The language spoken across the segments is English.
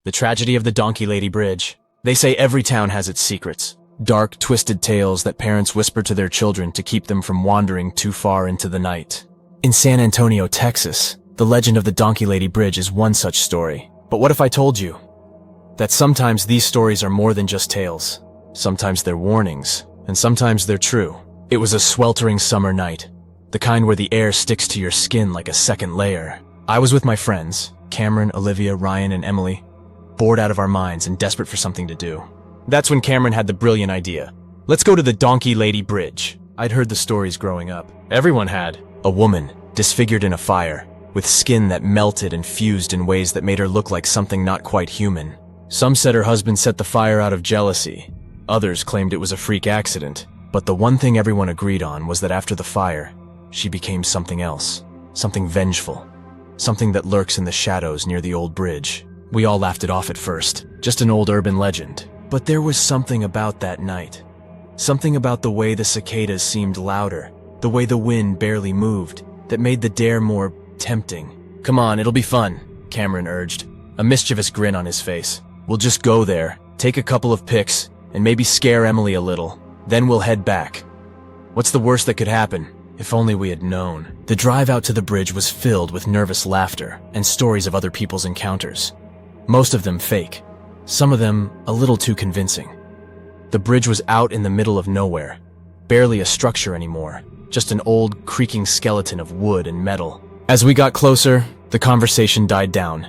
The tragedy of the Donkey Lady Bridge. They say every town has its secrets. Dark, twisted tales that parents whisper to their children to keep them from wandering too far into the night. In San Antonio, Texas, the legend of the Donkey Lady Bridge is one such story. But what if I told you that sometimes these stories are more than just tales? Sometimes they're warnings, and sometimes they're true. It was a sweltering summer night, the kind where the air sticks to your skin like a second layer. I was with my friends, Cameron, Olivia, Ryan, and Emily, bored out of our minds and desperate for something to do. That's when Cameron had the brilliant idea. Let's go to the Donkey Lady Bridge. I'd heard the stories growing up. Everyone had. A woman, disfigured in a fire, with skin that melted and fused in ways that made her look like something not quite human. Some said her husband set the fire out of jealousy. Others claimed it was a freak accident. But the one thing everyone agreed on was that after the fire, she became something else. Something vengeful. Something that lurks in the shadows near the old bridge. We all laughed it off at first. Just an old urban legend. But there was something about that night. Something about the way the cicadas seemed louder, the way the wind barely moved, that made the dare more tempting. Come on, it'll be fun, Cameron urged, a mischievous grin on his face. We'll just go there, take a couple of pics, and maybe scare Emily a little. Then we'll head back. What's the worst that could happen? If only we had known. The drive out to the bridge was filled with nervous laughter and stories of other people's encounters. Most of them fake. Some of them a little too convincing. The bridge was out in the middle of nowhere. Barely a structure anymore. Just an old, creaking skeleton of wood and metal. As we got closer, the conversation died down.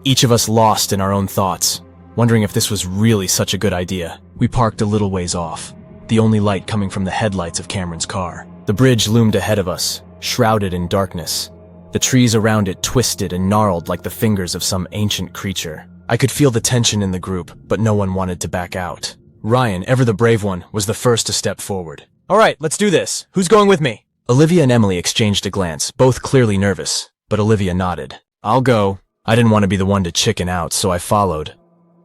Each of us lost in our own thoughts, wondering if this was really such a good idea. We parked a little ways off, the only light coming from the headlights of Cameron's car. The bridge loomed ahead of us, shrouded in darkness. The trees around it twisted and gnarled like the fingers of some ancient creature. I could feel the tension in the group, but no one wanted to back out. Ryan, ever the brave one, was the first to step forward. All right, let's do this. Who's going with me? Olivia and Emily exchanged a glance, both clearly nervous, but Olivia nodded. I'll go. I didn't want to be the one to chicken out, so I followed,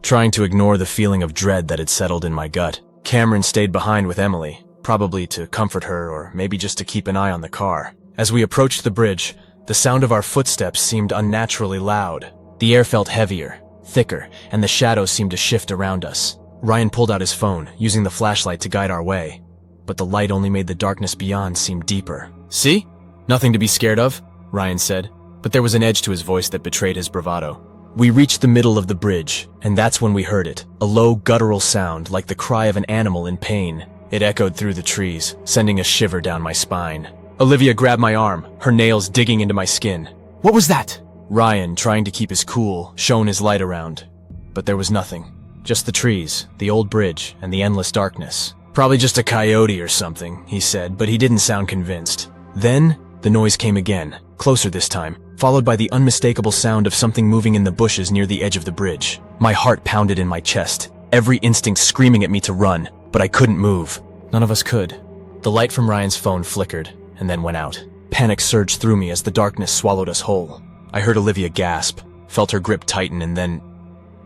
trying to ignore the feeling of dread that had settled in my gut. Cameron stayed behind with Emily, probably to comfort her or maybe just to keep an eye on the car. As we approached the bridge, the sound of our footsteps seemed unnaturally loud. The air felt heavier, thicker, and the shadows seemed to shift around us. Ryan pulled out his phone, using the flashlight to guide our way. But the light only made the darkness beyond seem deeper. See? Nothing to be scared of, Ryan said, but there was an edge to his voice that betrayed his bravado. We reached the middle of the bridge, and that's when we heard it, a low guttural sound like the cry of an animal in pain. It echoed through the trees, sending a shiver down my spine. Olivia grabbed my arm, her nails digging into my skin. What was that? Ryan, trying to keep his cool, shone his light around. But there was nothing. Just the trees, the old bridge, and the endless darkness. Probably just a coyote or something, he said, but he didn't sound convinced. Then, the noise came again, closer this time, followed by the unmistakable sound of something moving in the bushes near the edge of the bridge. My heart pounded in my chest, every instinct screaming at me to run, but I couldn't move. None of us could. The light from Ryan's phone flickered, and then went out. Panic surged through me as the darkness swallowed us whole. I heard Olivia gasp, felt her grip tighten, and then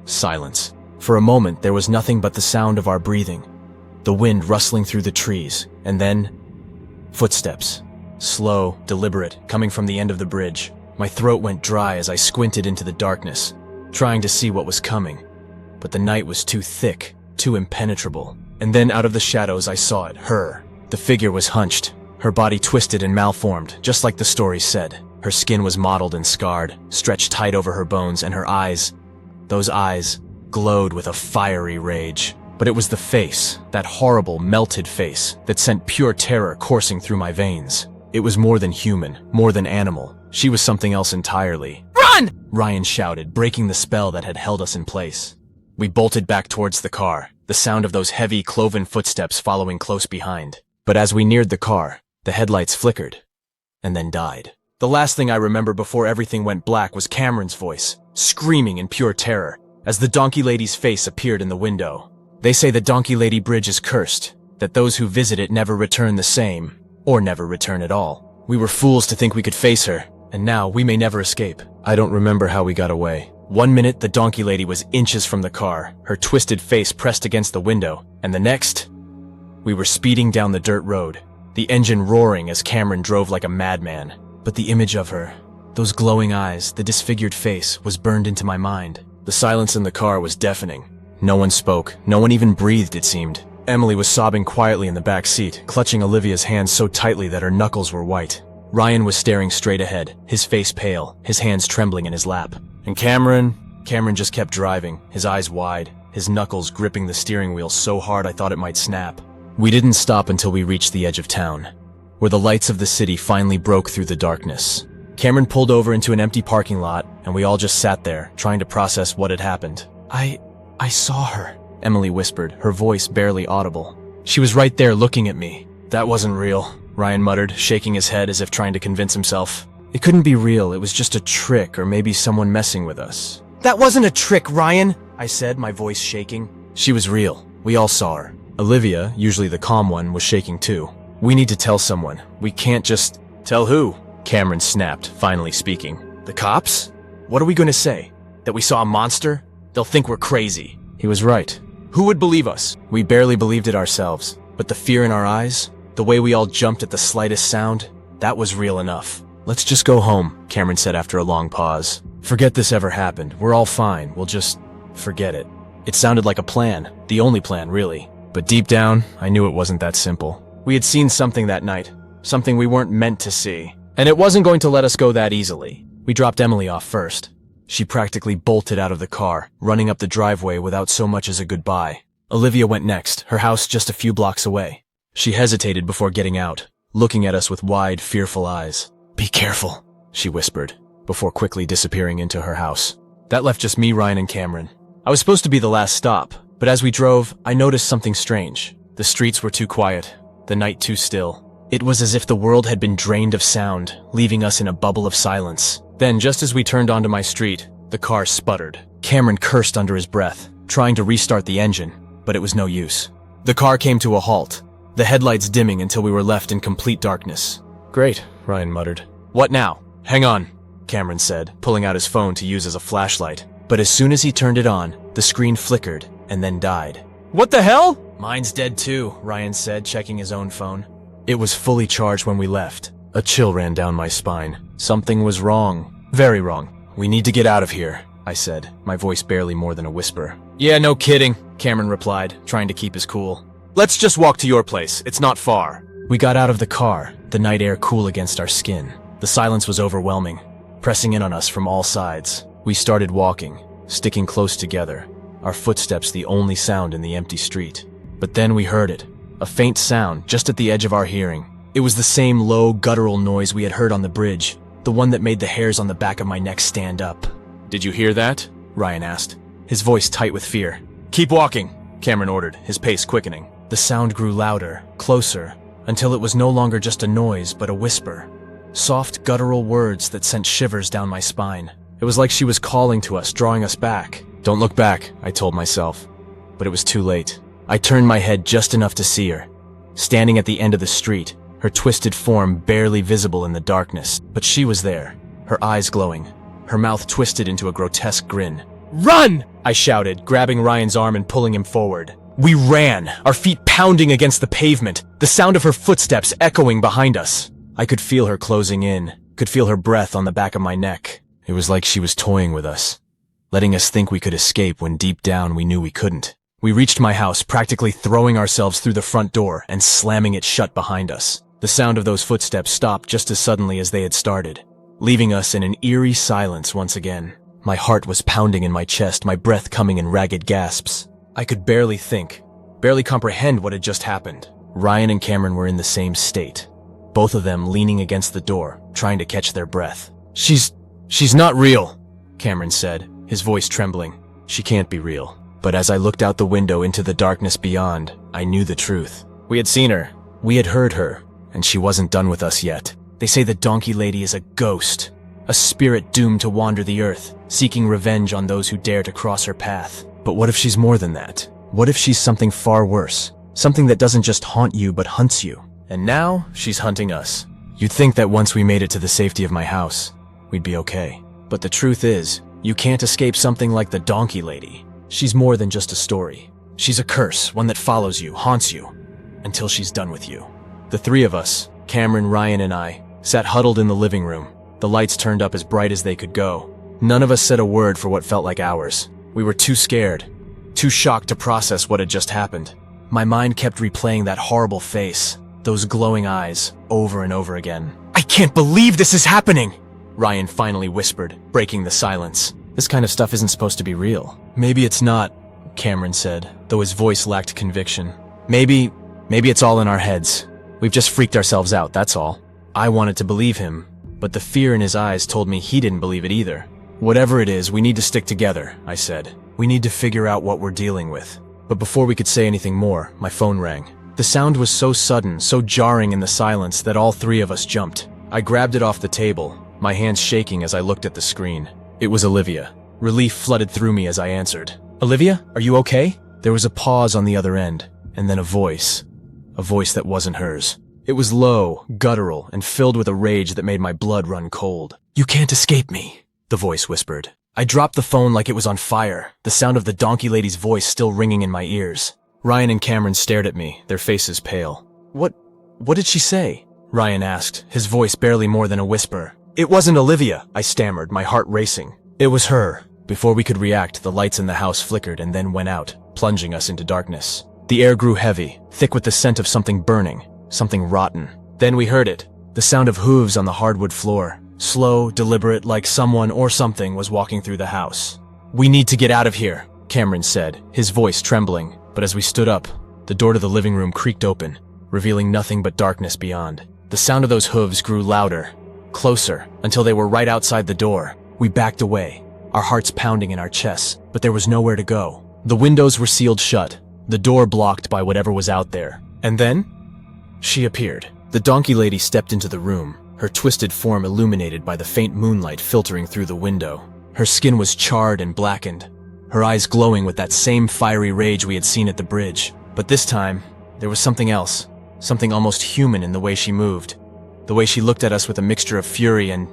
silence. For a moment, there was nothing but the sound of our breathing, the wind rustling through the trees, and then footsteps. Slow, deliberate, coming from the end of the bridge. My throat went dry as I squinted into the darkness, trying to see what was coming. But the night was too thick, too impenetrable. And then out of the shadows I saw it, her. The figure was hunched, her body twisted and malformed, just like the story said. Her skin was mottled and scarred, stretched tight over her bones, and her eyes, those eyes, glowed with a fiery rage. But it was the face, that horrible, melted face, that sent pure terror coursing through my veins. It was more than human, more than animal. She was something else entirely. Run! Ryan shouted, breaking the spell that had held us in place. We bolted back towards the car, the sound of those heavy, cloven footsteps following close behind. But as we neared the car, the headlights flickered, and then died. The last thing I remember before everything went black was Cameron's voice, screaming in pure terror, as the Donkey Lady's face appeared in the window. They say the Donkey Lady Bridge is cursed, that those who visit it never return the same, or never return at all. We were fools to think we could face her, and now we may never escape. I don't remember how we got away. One minute, the Donkey Lady was inches from the car, her twisted face pressed against the window, and the next, we were speeding down the dirt road, the engine roaring as Cameron drove like a madman. But the image of her, those glowing eyes, the disfigured face, was burned into my mind. The silence in the car was deafening. No one spoke. No one even breathed, it seemed. Emily was sobbing quietly in the back seat, clutching Olivia's hands so tightly that her knuckles were white. Ryan was staring straight ahead, his face pale, his hands trembling in his lap. And Cameron just kept driving, his eyes wide, his knuckles gripping the steering wheel so hard I thought it might snap. We didn't stop until we reached the edge of town, where the lights of the city finally broke through the darkness. Cameron pulled over into an empty parking lot, and we all just sat there, trying to process what had happened. I saw her, Emily whispered, her voice barely audible. She was right there looking at me. That wasn't real, Ryan muttered, shaking his head as if trying to convince himself. It couldn't be real, it was just a trick or maybe someone messing with us. That wasn't a trick, Ryan, I said, my voice shaking. She was real. We all saw her. Olivia, usually the calm one, was shaking too. We need to tell someone. We can't just... Tell who? Cameron snapped, finally speaking. The cops? What are we going to say? That we saw a monster? They'll think we're crazy. He was right. Who would believe us? We barely believed it ourselves. But the fear in our eyes, the way we all jumped at the slightest sound, that was real enough. Let's just go home, Cameron said after a long pause. Forget this ever happened. We're all fine. We'll just forget it. It sounded like a plan. The only plan, really. But deep down, I knew it wasn't that simple. We had seen something that night. Something we weren't meant to see. And it wasn't going to let us go that easily. We dropped Emily off first. She practically bolted out of the car, running up the driveway without so much as a goodbye. Olivia went next, her house just a few blocks away. She hesitated before getting out, looking at us with wide, fearful eyes. Be careful, she whispered, before quickly disappearing into her house. That left just me, Ryan, and Cameron. I was supposed to be the last stop, but as we drove, I noticed something strange. The streets were too quiet, the night too still. It was as if the world had been drained of sound, leaving us in a bubble of silence. Then, just as we turned onto my street, the car sputtered. Cameron cursed under his breath, trying to restart the engine, but it was no use. The car came to a halt, the headlights dimming until we were left in complete darkness. Great, Ryan muttered. What now? Hang on, Cameron said, pulling out his phone to use as a flashlight. But as soon as he turned it on, the screen flickered and then died. What the hell? Mine's dead too, Ryan said, checking his own phone. It was fully charged when we left. A chill ran down my spine. Something was wrong. Very wrong. We need to get out of here, I said, my voice barely more than a whisper. Yeah, no kidding, Cameron replied, trying to keep his cool. Let's just walk to your place. It's not far. We got out of the car, the night air cool against our skin. The silence was overwhelming, pressing in on us from all sides. We started walking, sticking close together, our footsteps the only sound in the empty street. But then we heard it, a faint sound just at the edge of our hearing. It was the same low, guttural noise we had heard on the bridge, the one that made the hairs on the back of my neck stand up. Did you hear that? Ryan asked, his voice tight with fear. Keep walking, Cameron ordered, his pace quickening. The sound grew louder, closer, until it was no longer just a noise, but a whisper. Soft, guttural words that sent shivers down my spine. It was like she was calling to us, drawing us back. Don't look back, I told myself. But it was too late. I turned my head just enough to see her, standing at the end of the street, her twisted form barely visible in the darkness. But she was there, her eyes glowing, her mouth twisted into a grotesque grin. Run! I shouted, grabbing Ryan's arm and pulling him forward. We ran, our feet pounding against the pavement, the sound of her footsteps echoing behind us. I could feel her closing in, could feel her breath on the back of my neck. It was like she was toying with us, letting us think we could escape when deep down we knew we couldn't. We reached my house, practically throwing ourselves through the front door and slamming it shut behind us. The sound of those footsteps stopped just as suddenly as they had started, leaving us in an eerie silence once again. My heart was pounding in my chest, my breath coming in ragged gasps. I could barely think, barely comprehend what had just happened. Ryan and Cameron were in the same state, both of them leaning against the door, trying to catch their breath. She's not real, Cameron said, his voice trembling. She can't be real. But as I looked out the window into the darkness beyond, I knew the truth. We had seen her, we had heard her, and she wasn't done with us yet. They say the donkey lady is a ghost, a spirit doomed to wander the earth, seeking revenge on those who dare to cross her path. But what if she's more than that? What if she's something far worse? Something that doesn't just haunt you, but hunts you. And now, she's hunting us. You'd think that once we made it to the safety of my house, we'd be okay. But the truth is, you can't escape something like the donkey lady. She's more than just a story. She's a curse, one that follows you, haunts you, until she's done with you. The three of us, Cameron, Ryan, and I, sat huddled in the living room, the lights turned up as bright as they could go. None of us said a word for what felt like hours. We were too scared, too shocked to process what had just happened. My mind kept replaying that horrible face, those glowing eyes, over and over again. "I can't believe this is happening!" Ryan finally whispered, breaking the silence. "This kind of stuff isn't supposed to be real." "Maybe it's not," Cameron said, though his voice lacked conviction. Maybe it's all in our heads. We've just freaked ourselves out, that's all." I wanted to believe him, but the fear in his eyes told me he didn't believe it either. "Whatever it is, we need to stick together," I said. "We need to figure out what we're dealing with." But before we could say anything more, my phone rang. The sound was so sudden, so jarring in the silence that all three of us jumped. I grabbed it off the table, my hands shaking as I looked at the screen. It was Olivia. Relief flooded through me as I answered. "Olivia, are you okay?" There was a pause on the other end, and then a voice that wasn't hers. It was low, guttural, and filled with a rage that made my blood run cold. "You can't escape me," the voice whispered. I dropped the phone like it was on fire, the sound of the donkey lady's voice still ringing in my ears. Ryan and Cameron stared at me, their faces pale. What did she say?" Ryan asked, his voice barely more than a whisper. "It wasn't Olivia," I stammered, my heart racing. "It was her." Before we could react, the lights in the house flickered and then went out, plunging us into darkness. The air grew heavy, thick with the scent of something burning, something rotten. Then we heard it, the sound of hooves on the hardwood floor. Slow, deliberate, like someone or something was walking through the house. "We need to get out of here," Cameron said, his voice trembling. But as we stood up, the door to the living room creaked open, revealing nothing but darkness beyond. The sound of those hooves grew louder, closer, until they were right outside the door. We backed away, our hearts pounding in our chests, but there was nowhere to go. The windows were sealed shut, the door blocked by whatever was out there. And then, she appeared. The donkey lady stepped into the room, her twisted form illuminated by the faint moonlight filtering through the window. Her skin was charred and blackened, her eyes glowing with that same fiery rage we had seen at the bridge. But this time, there was something else, something almost human in the way she moved, the way she looked at us with a mixture of fury and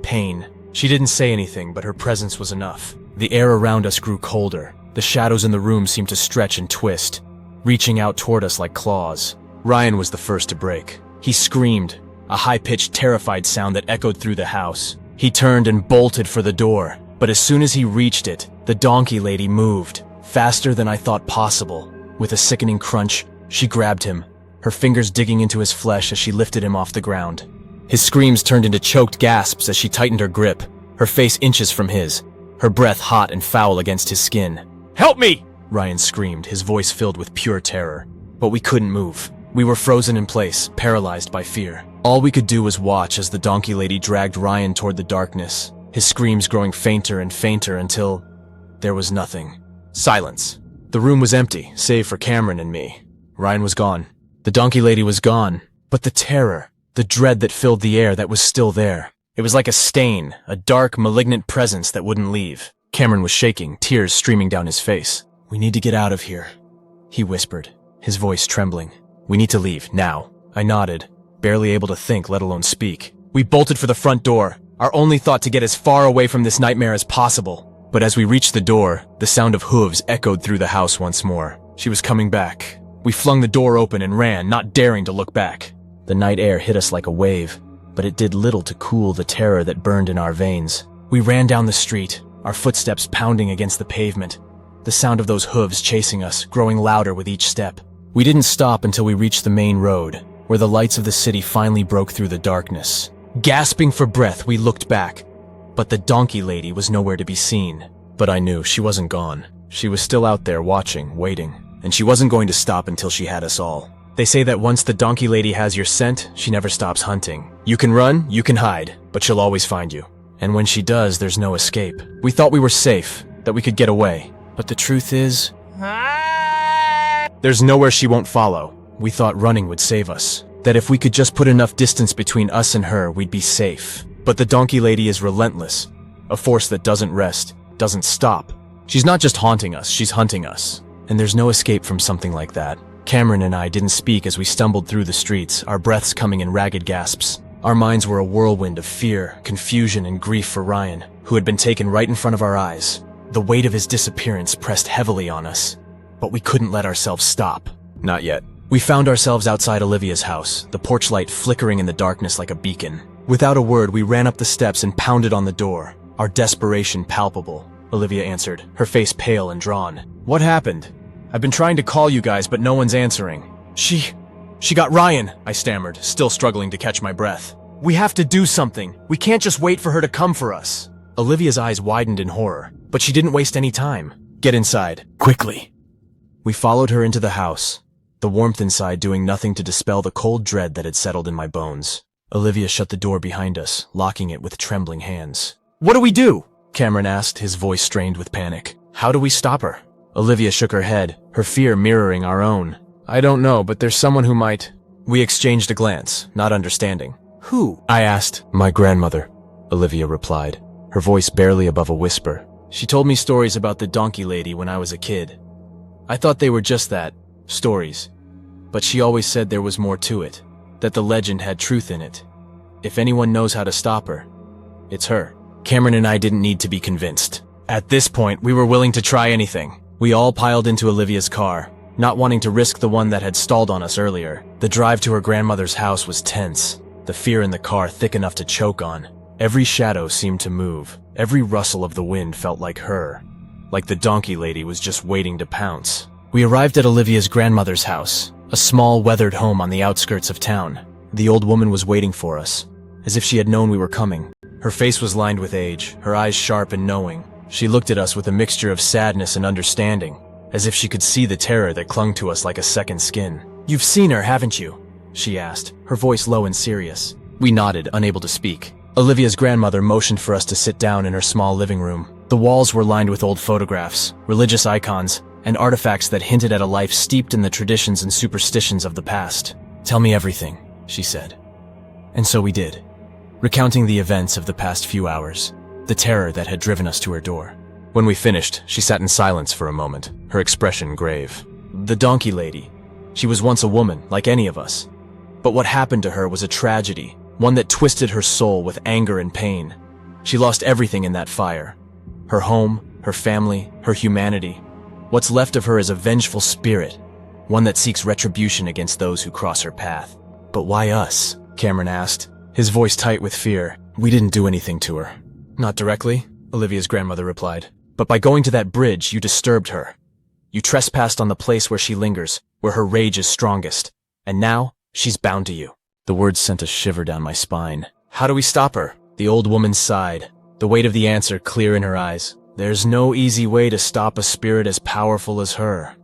pain. She didn't say anything, but her presence was enough. The air around us grew colder. The shadows in the room seemed to stretch and twist, reaching out toward us like claws. Ryan was the first to break. He screamed, a high-pitched, terrified sound that echoed through the house. He turned and bolted for the door, but as soon as he reached it, the donkey lady moved, faster than I thought possible. With a sickening crunch, she grabbed him, her fingers digging into his flesh as she lifted him off the ground. His screams turned into choked gasps as she tightened her grip, her face inches from his, her breath hot and foul against his skin. "Help me!" Ryan screamed, his voice filled with pure terror. But we couldn't move. We were frozen in place, paralyzed by fear. All we could do was watch as the donkey lady dragged Ryan toward the darkness, his screams growing fainter and fainter until there was nothing. Silence. The room was empty, save for Cameron and me. Ryan was gone. The donkey lady was gone. But the terror, the dread that filled the air, that was still there. It was like a stain, a dark, malignant presence that wouldn't leave. Cameron was shaking, tears streaming down his face. "We need to get out of here," he whispered, his voice trembling. "We need to leave, now." I nodded, barely able to think, let alone speak. We bolted for the front door, our only thought to get as far away from this nightmare as possible. But as we reached the door, the sound of hooves echoed through the house once more. She was coming back. We flung the door open and ran, not daring to look back. The night air hit us like a wave, but it did little to cool the terror that burned in our veins. We ran down the street, our footsteps pounding against the pavement, the sound of those hooves chasing us, growing louder with each step. We didn't stop until we reached the main road, where the lights of the city finally broke through the darkness. Gasping for breath, we looked back, but the donkey lady was nowhere to be seen. But I knew she wasn't gone. She was still out there watching, waiting, and she wasn't going to stop until she had us all. They say that once the donkey lady has your scent, she never stops hunting. You can run, you can hide, but she'll always find you. And when she does, there's no escape. We thought we were safe, that we could get away. But the truth is, there's nowhere she won't follow. We thought running would save us, that if we could just put enough distance between us and her, we'd be safe. But the donkey lady is relentless, a force that doesn't rest, doesn't stop. She's not just haunting us, she's hunting us. And there's no escape from something like that. Cameron and I didn't speak as we stumbled through the streets, our breaths coming in ragged gasps. Our minds were a whirlwind of fear, confusion, and grief for Ryan, who had been taken right in front of our eyes. The weight of his disappearance pressed heavily on us, but we couldn't let ourselves stop. Not yet. We found ourselves outside Olivia's house, the porch light flickering in the darkness like a beacon. Without a word, we ran up the steps and pounded on the door, our desperation palpable. Olivia answered, her face pale and drawn. What happened? I've been trying to call you guys, but no one's answering. She got Ryan, I stammered, still struggling to catch my breath. We have to do something. We can't just wait for her to come for us. Olivia's eyes widened in horror, but she didn't waste any time. Get inside, quickly. We followed her into the house, the warmth inside doing nothing to dispel the cold dread that had settled in my bones. Olivia shut the door behind us, locking it with trembling hands. What do we do? Cameron asked, his voice strained with panic. How do we stop her? Olivia shook her head, her fear mirroring our own. I don't know, but there's someone who might. We exchanged a glance, not understanding. Who? I asked. My grandmother, Olivia replied, her voice barely above a whisper. She told me stories about the donkey lady when I was a kid. I thought they were just that, stories. But she always said there was more to it, that the legend had truth in it. If anyone knows how to stop her, it's her. Cameron and I didn't need to be convinced. At this point, we were willing to try anything. We all piled into Olivia's car, not wanting to risk the one that had stalled on us earlier. The drive to her grandmother's house was tense, the fear in the car thick enough to choke on. Every shadow seemed to move. Every rustle of the wind felt like her, like the donkey lady was just waiting to pounce. We arrived at Olivia's grandmother's house, a small, weathered home on the outskirts of town. The old woman was waiting for us, as if she had known we were coming. Her face was lined with age, her eyes sharp and knowing. She looked at us with a mixture of sadness and understanding, as if she could see the terror that clung to us like a second skin. You've seen her, haven't you? She asked, her voice low and serious. We nodded, unable to speak. Olivia's grandmother motioned for us to sit down in her small living room. The walls were lined with old photographs, religious icons, and artifacts that hinted at a life steeped in the traditions and superstitions of the past. Tell me everything, she said. And so we did, recounting the events of the past few hours, the terror that had driven us to her door. When we finished, she sat in silence for a moment, her expression grave. The donkey lady. She was once a woman, like any of us. But what happened to her was a tragedy, one that twisted her soul with anger and pain. She lost everything in that fire. Her home, her family, her humanity. What's left of her is a vengeful spirit, one that seeks retribution against those who cross her path. But why us? Cameron asked, his voice tight with fear. We didn't do anything to her. Not directly, Olivia's grandmother replied. But by going to that bridge, you disturbed her. You trespassed on the place where she lingers, where her rage is strongest. And now, she's bound to you. The words sent a shiver down my spine. How do we stop her? The old woman sighed, the weight of the answer clear in her eyes. There's no easy way to stop a spirit as powerful as her.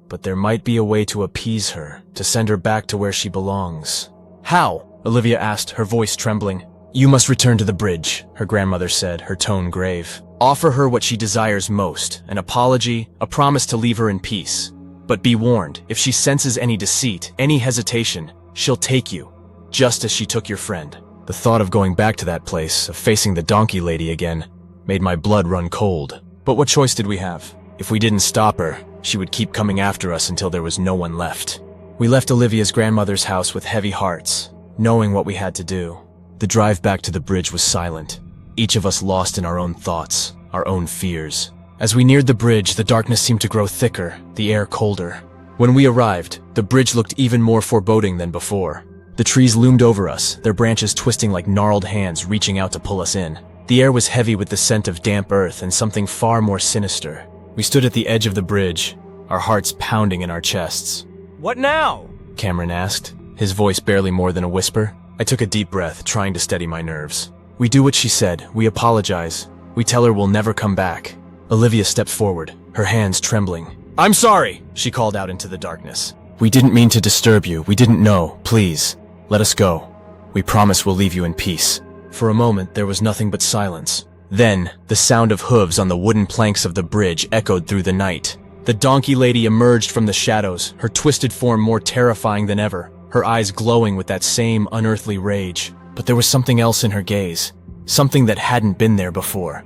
But there might be a way to appease her, to send her back to where she belongs. How? Olivia asked, her voice trembling. You must return to the bridge, her grandmother said, her tone grave. Offer her what she desires most, an apology, a promise to leave her in peace. But be warned, if she senses any deceit, any hesitation, she'll take you, just as she took your friend. The thought of going back to that place, of facing the donkey lady again, made my blood run cold. But what choice did we have? If we didn't stop her, she would keep coming after us until there was no one left. We left Olivia's grandmother's house with heavy hearts, knowing what we had to do. The drive back to the bridge was silent, each of us lost in our own thoughts, our own fears. As we neared the bridge, the darkness seemed to grow thicker, the air colder. When we arrived, the bridge looked even more foreboding than before. The trees loomed over us, their branches twisting like gnarled hands reaching out to pull us in. The air was heavy with the scent of damp earth and something far more sinister. We stood at the edge of the bridge, our hearts pounding in our chests. What now? Cameron asked, his voice barely more than a whisper. I took a deep breath, trying to steady my nerves. We do what she said, we apologize. We tell her we'll never come back. Olivia stepped forward, her hands trembling. I'm sorry, she called out into the darkness. We didn't mean to disturb you, we didn't know, please. Let us go. We promise we'll leave you in peace. For a moment, there was nothing but silence. Then, the sound of hooves on the wooden planks of the bridge echoed through the night. The donkey lady emerged from the shadows, her twisted form more terrifying than ever, her eyes glowing with that same unearthly rage. But there was something else in her gaze, something that hadn't been there before.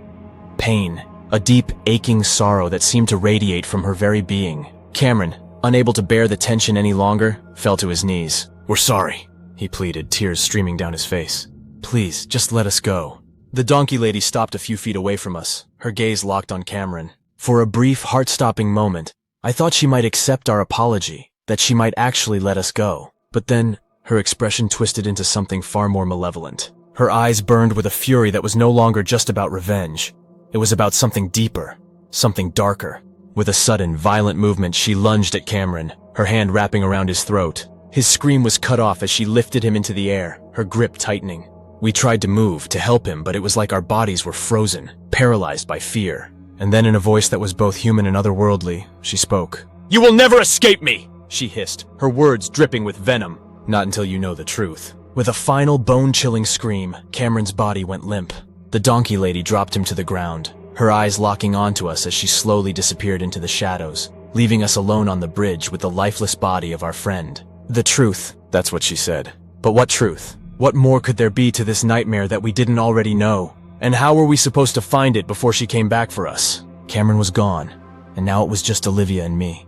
Pain, a deep, aching sorrow that seemed to radiate from her very being. Cameron, unable to bear the tension any longer, fell to his knees. We're sorry, he pleaded, tears streaming down his face. Please, just let us go. The donkey lady stopped a few feet away from us, her gaze locked on Cameron. For a brief, heart-stopping moment, I thought she might accept our apology, that she might actually let us go. But then, her expression twisted into something far more malevolent. Her eyes burned with a fury that was no longer just about revenge. It was about something deeper, something darker. With a sudden, violent movement, she lunged at Cameron, her hand wrapping around his throat. His scream was cut off as she lifted him into the air, her grip tightening. We tried to move, to help him, but it was like our bodies were frozen, paralyzed by fear. And then in a voice that was both human and otherworldly, she spoke. "You will never escape me!" she hissed, her words dripping with venom. "Not until you know the truth." With a final bone-chilling scream, Cameron's body went limp. The donkey lady dropped him to the ground, her eyes locking onto us as she slowly disappeared into the shadows, leaving us alone on the bridge with the lifeless body of our friend. "The truth," that's what she said. But what truth? What more could there be to this nightmare that we didn't already know? And how were we supposed to find it before she came back for us? Cameron was gone, and now it was just Olivia and me.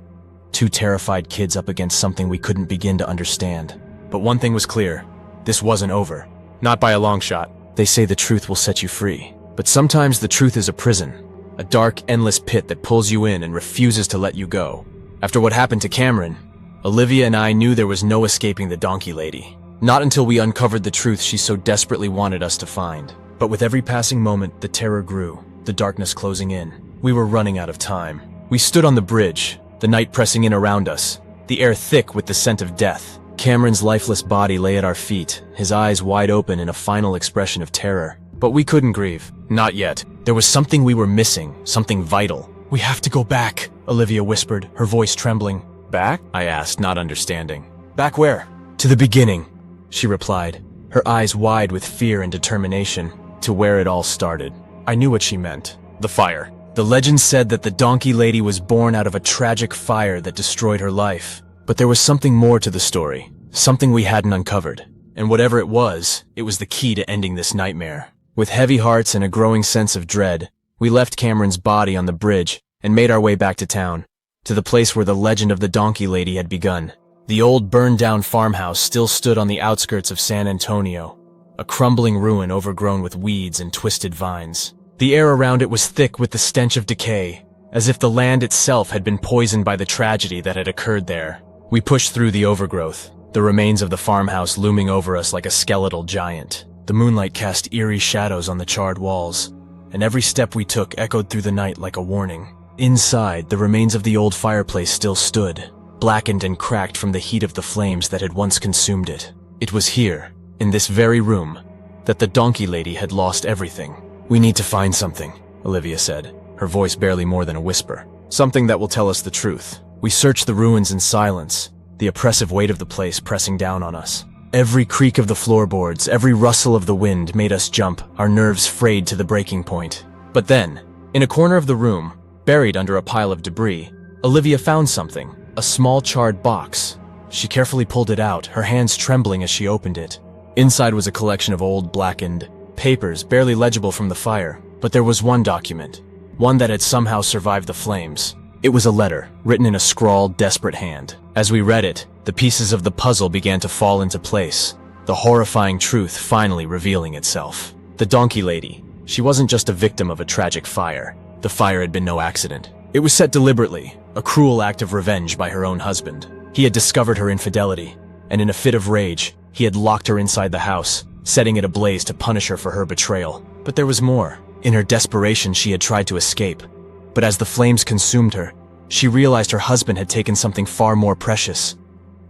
Two terrified kids up against something we couldn't begin to understand. But one thing was clear. This wasn't over. Not by a long shot. They say the truth will set you free. But sometimes the truth is a prison. A dark, endless pit that pulls you in and refuses to let you go. After what happened to Cameron, Olivia and I knew there was no escaping the donkey lady. Not until we uncovered the truth she so desperately wanted us to find. But with every passing moment, the terror grew, the darkness closing in. We were running out of time. We stood on the bridge, the night pressing in around us, the air thick with the scent of death. Cameron's lifeless body lay at our feet, his eyes wide open in a final expression of terror. But we couldn't grieve. Not yet. There was something we were missing, something vital. "We have to go back," Olivia whispered, her voice trembling. "Back?" I asked, not understanding. "Back where?" "To the beginning," she replied, her eyes wide with fear and determination. "To where it all started." I knew what she meant. The fire. The legend said that the donkey lady was born out of a tragic fire that destroyed her life. But there was something more to the story, something we hadn't uncovered. And whatever it was the key to ending this nightmare. With heavy hearts and a growing sense of dread, we left Cameron's body on the bridge and made our way back to town, to the place where the legend of the donkey lady had begun. The old burned-down farmhouse still stood on the outskirts of San Antonio, a crumbling ruin overgrown with weeds and twisted vines. The air around it was thick with the stench of decay, as if the land itself had been poisoned by the tragedy that had occurred there. We pushed through the overgrowth, the remains of the farmhouse looming over us like a skeletal giant. The moonlight cast eerie shadows on the charred walls, and every step we took echoed through the night like a warning. Inside, the remains of the old fireplace still stood, blackened and cracked from the heat of the flames that had once consumed it. It was here, in this very room, that the donkey lady had lost everything. "We need to find something," Olivia said, her voice barely more than a whisper. "Something that will tell us the truth." We searched the ruins in silence, the oppressive weight of the place pressing down on us. Every creak of the floorboards, every rustle of the wind made us jump, our nerves frayed to the breaking point. But then, in a corner of the room, buried under a pile of debris, Olivia found something, a small charred box. She carefully pulled it out, her hands trembling as she opened it. Inside was a collection of old, blackened papers, barely legible from the fire. But there was one document, one that had somehow survived the flames. It was a letter, written in a scrawled, desperate hand. As we read it, the pieces of the puzzle began to fall into place, the horrifying truth finally revealing itself. The donkey lady, she wasn't just a victim of a tragic fire. The fire had been no accident. It was set deliberately, a cruel act of revenge by her own husband. He had discovered her infidelity, and in a fit of rage, he had locked her inside the house, setting it ablaze to punish her for her betrayal. But there was more. In her desperation, she had tried to escape. But as the flames consumed her, she realized her husband had taken something far more precious.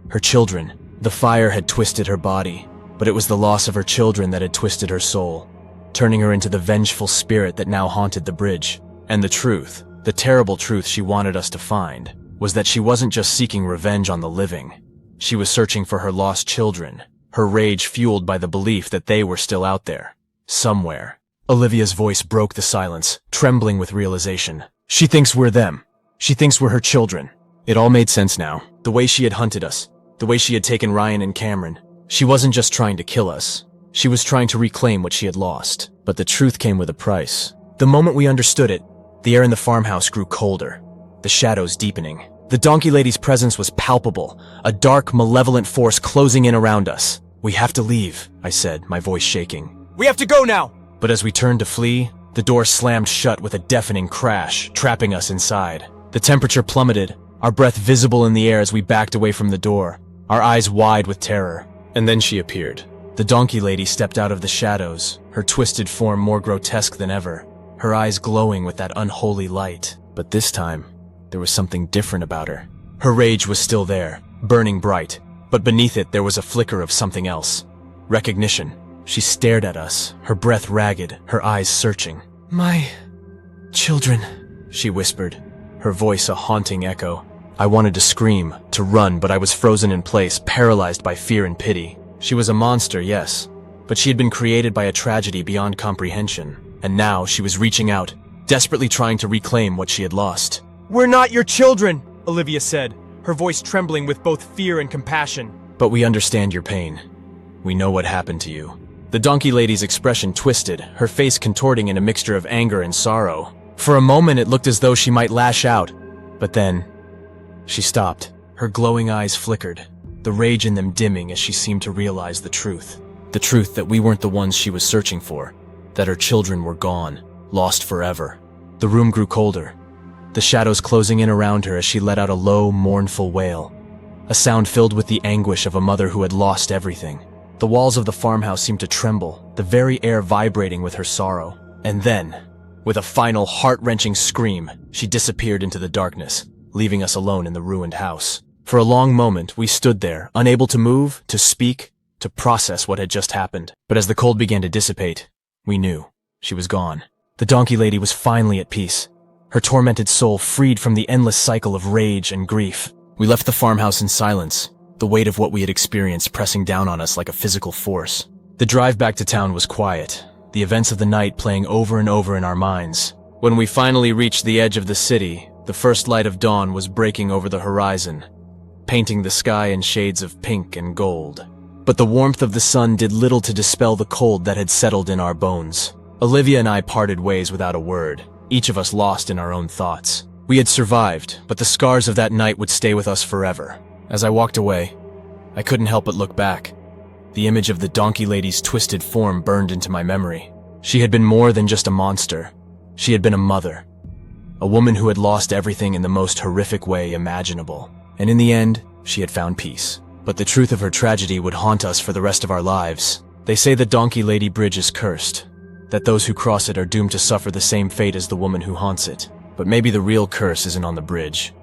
Her children. The fire had twisted her body, but it was the loss of her children that had twisted her soul, turning her into the vengeful spirit that now haunted the bridge. And the truth, the terrible truth she wanted us to find, was that she wasn't just seeking revenge on the living. She was searching for her lost children, her rage fueled by the belief that they were still out there, somewhere. Olivia's voice broke the silence, trembling with realization. "She thinks we're them. She thinks we're her children." It all made sense now. The way she had hunted us, the way she had taken Ryan and Cameron. She wasn't just trying to kill us. She was trying to reclaim what she had lost. But the truth came with a price. The moment we understood it, the air in the farmhouse grew colder, the shadows deepening. The donkey lady's presence was palpable, a dark, malevolent force closing in around us. "We have to leave," I said, my voice shaking. "We have to go now!" But as we turned to flee, the door slammed shut with a deafening crash, trapping us inside. The temperature plummeted, our breath visible in the air as we backed away from the door, our eyes wide with terror. And then she appeared. The donkey lady stepped out of the shadows, her twisted form more grotesque than ever. her eyes glowing with that unholy light. But this time, there was something different about her. Her rage was still there, burning bright, but beneath it there was a flicker of something else. Recognition. She stared at us, her breath ragged, her eyes searching. "My children," she whispered, her voice a haunting echo. I wanted to scream, to run, but I was frozen in place, paralyzed by fear and pity. She was a monster, yes, but she had been created by a tragedy beyond comprehension, and now she was reaching out, desperately trying to reclaim what she had lost. "We're not your children," Olivia said, her voice trembling with both fear and compassion. "But we understand your pain. We know what happened to you." The donkey lady's expression twisted, her face contorting in a mixture of anger and sorrow. For a moment it looked as though she might lash out, but then she stopped. Her glowing eyes flickered, the rage in them dimming as she seemed to realize the truth. The truth that we weren't the ones she was searching for, that her children were gone, lost forever. The room grew colder, the shadows closing in around her as she let out a low, mournful wail, a sound filled with the anguish of a mother who had lost everything. The walls of the farmhouse seemed to tremble, the very air vibrating with her sorrow. And then, with a final heart-wrenching scream, she disappeared into the darkness, leaving us alone in the ruined house. For a long moment, we stood there, unable to move, to speak, to process what had just happened. But as the cold began to dissipate, we knew she was gone. The donkey lady was finally at peace, her tormented soul freed from the endless cycle of rage and grief. We left the farmhouse in silence, the weight of what we had experienced pressing down on us like a physical force. The drive back to town was quiet, the events of the night playing over and over in our minds. When we finally reached the edge of the city, the first light of dawn was breaking over the horizon, painting the sky in shades of pink and gold. But the warmth of the sun did little to dispel the cold that had settled in our bones. Olivia and I parted ways without a word, each of us lost in our own thoughts. We had survived, but the scars of that night would stay with us forever. As I walked away, I couldn't help but look back. The image of the donkey lady's twisted form burned into my memory. She had been more than just a monster. She had been a mother. A woman who had lost everything in the most horrific way imaginable. And in the end, she had found peace. But the truth of her tragedy would haunt us for the rest of our lives. They say the Donkey Lady Bridge is cursed, that those who cross it are doomed to suffer the same fate as the woman who haunts it. But maybe the real curse isn't on the bridge.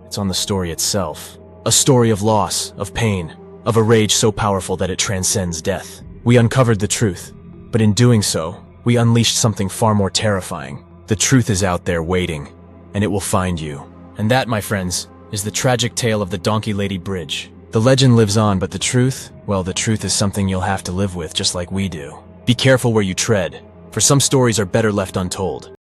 It's on the story itself. A story of loss, of pain, of a rage so powerful that it transcends death. We uncovered the truth, but in doing so, we unleashed something far more terrifying. The truth is out there waiting, and it will find you. And that, my friends, is the tragic tale of the Donkey Lady Bridge. The legend lives on, but the truth, well, the truth is something you'll have to live with just like we do. Be careful where you tread, for some stories are better left untold.